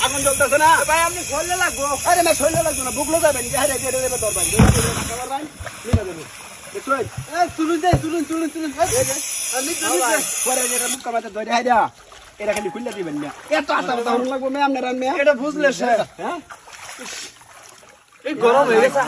আগুন জ্বলতেছে না ভাই, আপনি শরীরে লাগবো। আরে না শরীরে লাগবো না, বুকলো যাবেন এটা খালি খুললে দিবেন না, এত আটা লাগবো ম্যাম না। এটা বুঝলে স্যার, হ্যাঁ এই গরম হয়ে গেছে।